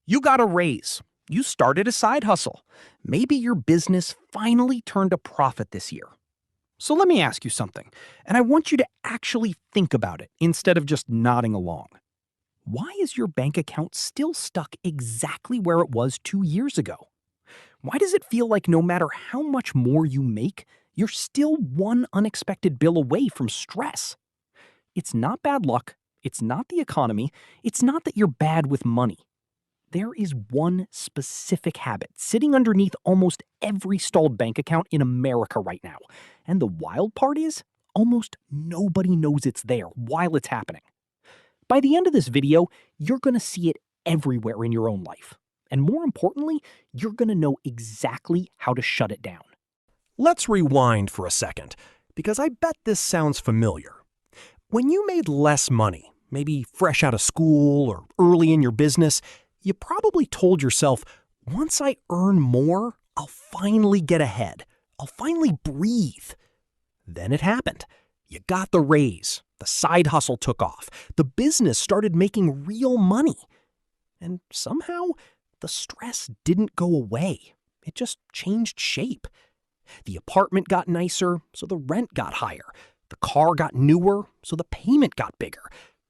You got a raise. You started a side hustle. Maybe your business finally turned a profit this year. So let me ask you something, and I want you to actually think about it instead of just nodding along. Why is your bank account still stuck exactly where it was 2 years ago? Why does it feel like no matter how much more you make, you're still one unexpected bill away from stress? It's not bad luck. It's not the economy. It's not that you're bad with money. There is one specific habit sitting underneath almost every stalled bank account in America right now. And the wild part is, almost nobody knows it's there while it's happening. By the end of this video, you're going to see it everywhere in your own life. And more importantly, you're going to know exactly how to shut it down. Let's rewind for a second, because I bet this sounds familiar. When you made less money, maybe fresh out of school or early in your business, you probably told yourself, once I earn more, I'll finally get ahead. I'll finally breathe. Then it happened. You got the raise. The side hustle took off. The business started making real money. And somehow, the stress didn't go away. It just changed shape. The apartment got nicer, so the rent got higher. The car got newer, so the payment got bigger.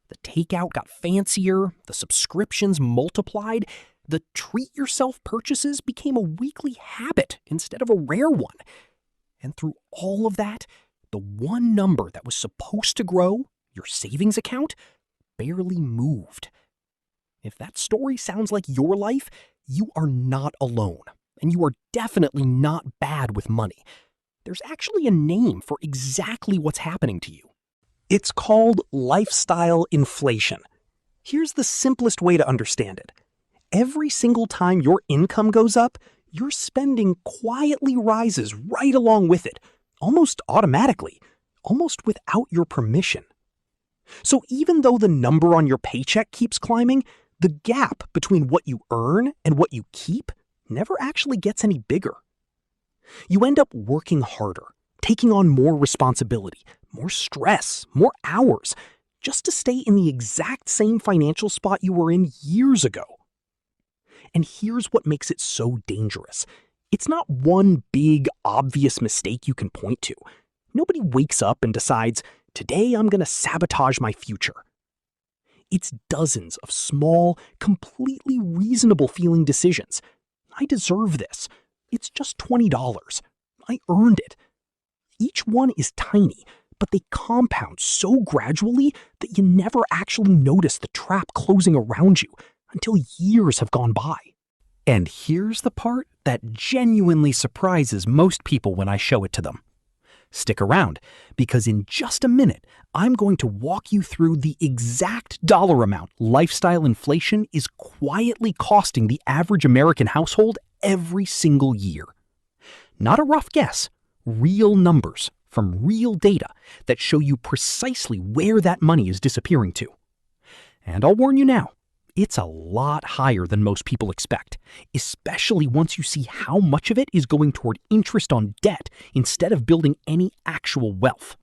The takeout got fancier, the subscriptions multiplied, the treat-yourself purchases became a weekly habit instead of a rare one. And through all of that, the one number that was supposed to grow, your savings account, barely moved. If that story sounds like your life, you are not alone, and you are definitely not bad with money. There's actually a name for exactly what's happening to you. It's called lifestyle inflation. Here's the simplest way to understand it. Every single time your income goes up, your spending quietly rises right along with it, almost automatically, almost without your permission. So even though the number on your paycheck keeps climbing, the gap between what you earn and what you keep never actually gets any bigger. You end up working harder, taking on more responsibility, more stress, more hours, just to stay in the exact same financial spot you were in years ago. And here's what makes it so dangerous. It's not one big, obvious mistake you can point to. Nobody wakes up and decides, today I'm going to sabotage my future. It's dozens of small, completely reasonable feeling decisions. I deserve this. It's just $20. I earned it. Each one is tiny, but they compound so gradually that you never actually notice the trap closing around you until years have gone by. And here's the part that genuinely surprises most people when I show it to them. Stick around, because in just a minute, I'm going to walk you through the exact dollar amount lifestyle inflation is quietly costing the average American household every single year. Not a rough guess, real numbers from real data that show you precisely where that money is disappearing to. And I'll warn you now, it's a lot higher than most people expect, especially once you see how much of it is going toward interest on debt instead of building any actual wealth.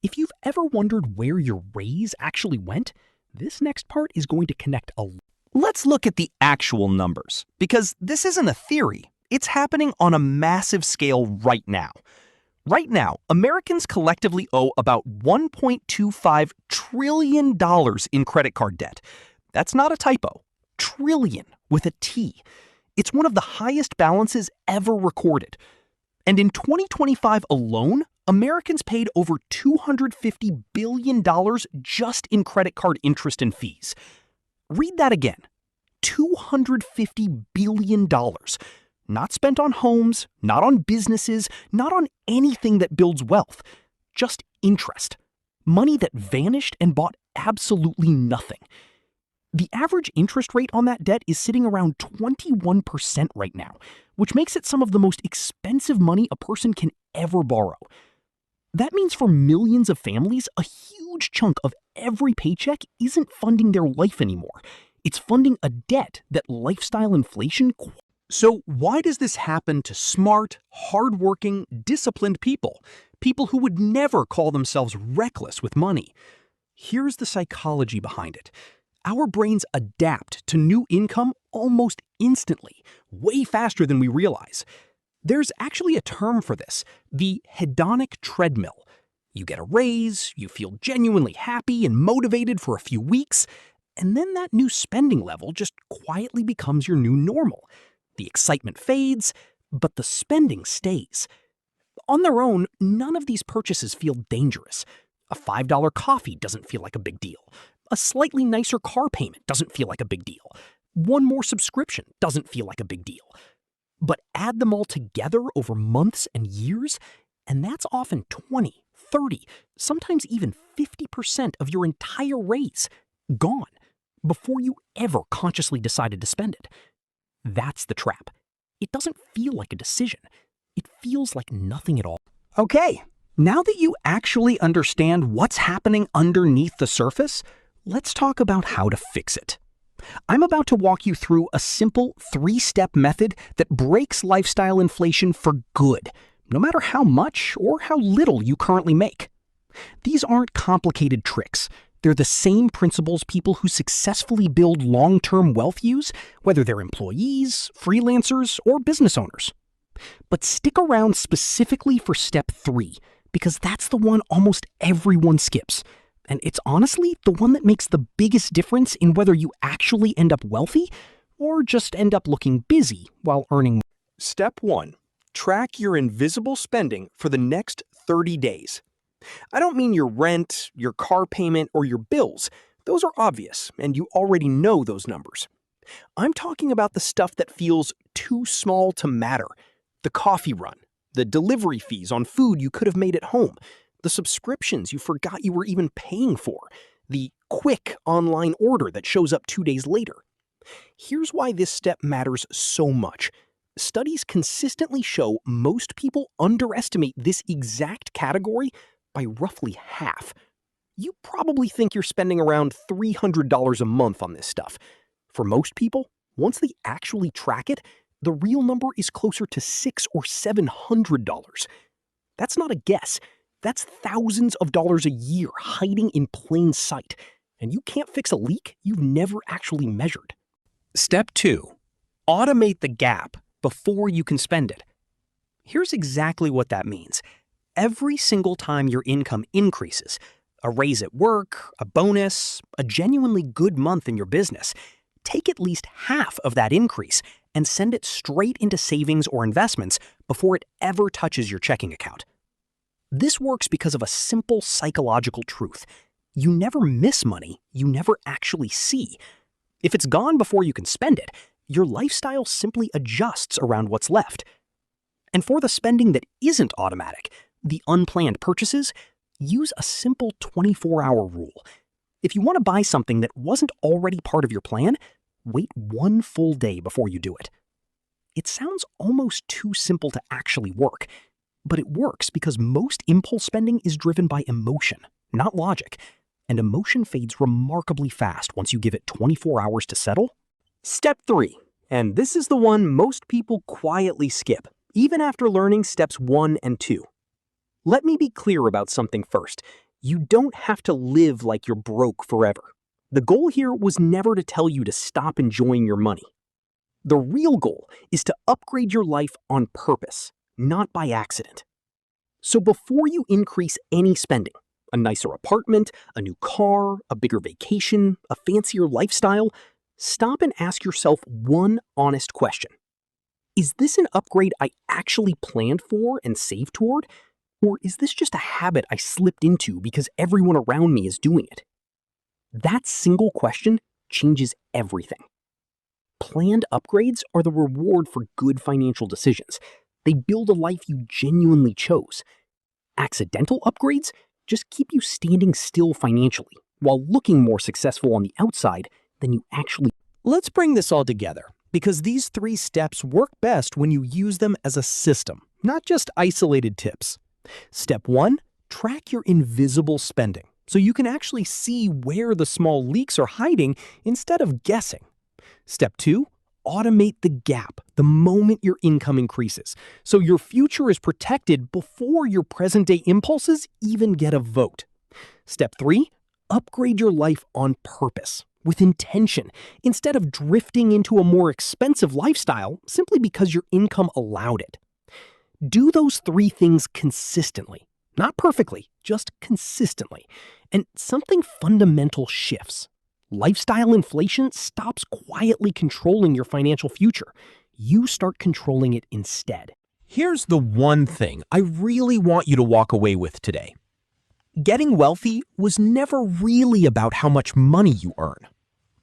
If you've ever wondered where your raise actually went, this next part is going to connect a lot. Let's look at the actual numbers, because this isn't a theory. It's happening on a massive scale right now. Right now, Americans collectively owe about $1.25 trillion in credit card debt. That's not a typo. Trillion with a T. It's one of the highest balances ever recorded. And in 2025 alone, Americans paid over $250 billion just in credit card interest and fees. Read that again. $250 billion. Not spent on homes, not on businesses, not on anything that builds wealth. Just interest. Money that vanished and bought absolutely nothing. The average interest rate on that debt is sitting around 21% right now, which makes it some of the most expensive money a person can ever borrow. That means for millions of families, a huge chunk of every paycheck isn't funding their life anymore. It's funding a debt that lifestyle inflation. So why does this happen to smart, hardworking, disciplined people? People who would never call themselves reckless with money? Here's the psychology behind it. Our brains adapt to new income almost instantly, way faster than we realize. There's actually a term for this, the hedonic treadmill. You get a raise, you feel genuinely happy and motivated for a few weeks, and then that new spending level just quietly becomes your new normal. The excitement fades, but the spending stays. On their own, none of these purchases feel dangerous. A $5 coffee doesn't feel like a big deal. A slightly nicer car payment doesn't feel like a big deal. One more subscription doesn't feel like a big deal. But add them all together over months and years, and that's often 20, 30, sometimes even 50% of your entire raise gone before you ever consciously decided to spend it. That's the trap. It doesn't feel like a decision. It feels like nothing at all. Okay, now that you actually understand what's happening underneath the surface, let's talk about how to fix it. I'm about to walk you through a simple 3-step method that breaks lifestyle inflation for good, no matter how much or how little you currently make. These aren't complicated tricks. They're the same principles people who successfully build long-term wealth use, whether they're employees, freelancers, or business owners. But stick around specifically for step 3, because that's the one almost everyone skips. And it's honestly the one that makes the biggest difference in whether you actually end up wealthy or just end up looking busy while earning more. Step 1. Track your invisible spending for the next 30 days. I don't mean your rent, your car payment, or your bills. Those are obvious, and you already know those numbers. I'm talking about the stuff that feels too small to matter. The coffee run, the delivery fees on food you could have made at home, the subscriptions you forgot you were even paying for, the quick online order that shows up 2 days later. Here's why this step matters so much. Studies consistently show most people underestimate this exact category by roughly half. You probably think you're spending around $300 a month on this stuff. For most people, once they actually track it, the real number is closer to $600 or $700. That's not a guess. That's thousands of dollars a year hiding in plain sight, and you can't fix a leak you've never actually measured. Step 2. Automate the gap before you can spend it. Here's exactly what that means. Every single time your income increases, a raise at work, a bonus, a genuinely good month in your business, take at least half of that increase and send it straight into savings or investments before it ever touches your checking account. This works because of a simple psychological truth. You never miss money you never actually see. If it's gone before you can spend it, your lifestyle simply adjusts around what's left. And for the spending that isn't automatic, the unplanned purchases, use a simple 24-hour rule. If you want to buy something that wasn't already part of your plan, wait 1 full day before you do it. It sounds almost too simple to actually work, but it works because most impulse spending is driven by emotion, not logic, and emotion fades remarkably fast once you give it 24 hours to settle. Step 3, and this is the one most people quietly skip, even after learning steps 1 and 2. Let me be clear about something first. You don't have to live like you're broke forever. The goal here was never to tell you to stop enjoying your money. The real goal is to upgrade your life on purpose, not by accident. So before you increase any spending, a nicer apartment, a new car, a bigger vacation, a fancier lifestyle, stop and ask yourself one honest question. Is this an upgrade I actually planned for and saved toward? Or is this just a habit I slipped into because everyone around me is doing it? That single question changes everything. Planned upgrades are the reward for good financial decisions. They build a life you genuinely chose. Accidental upgrades just keep you standing still financially while looking more successful on the outside than you actually. Let's bring this all together, because these 3 steps work best when you use them as a system, not just isolated tips. Step 1, track your invisible spending so you can actually see where the small leaks are hiding instead of guessing. Step 2, automate the gap the moment your income increases so your future is protected before your present-day impulses even get a vote. Step 3, upgrade your life on purpose with intention, instead of drifting into a more expensive lifestyle simply because your income allowed it. Do those 3 things consistently. Not perfectly, just consistently. And something fundamental shifts. Lifestyle inflation stops quietly controlling your financial future. You start controlling it instead. Here's the one thing I really want you to walk away with today. Getting wealthy was never really about how much money you earn.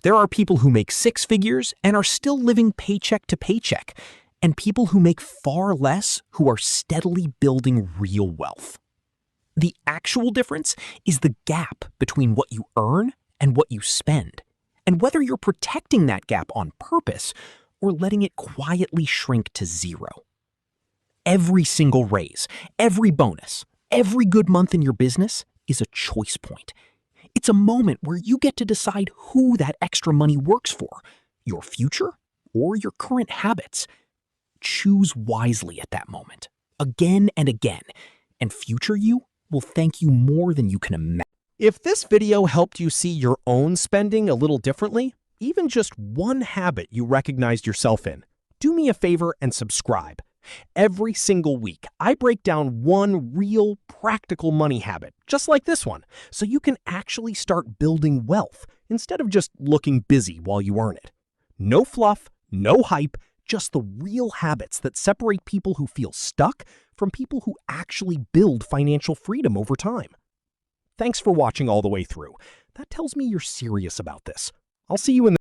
There are people who make 6 figures and are still living paycheck to paycheck, and people who make far less who are steadily building real wealth. The actual difference is the gap between what you earn and what you spend, and whether you're protecting that gap on purpose or letting it quietly shrink to 0. Every single raise, every bonus, every good month in your business is a choice point. It's a moment where you get to decide who that extra money works for, your future or your current habits. Choose wisely at that moment, again and again, and future you will thank you more than you can imagine. If this video helped you see your own spending a little differently, even just one habit you recognized yourself in, do me a favor and subscribe. Every single week, I break down one real, practical money habit, just like this one, so you can actually start building wealth instead of just looking busy while you earn it. No fluff, no hype, just the real habits that separate people who feel stuck from people who actually build financial freedom over time. Thanks for watching all the way through. That tells me you're serious about this. I'll see you in the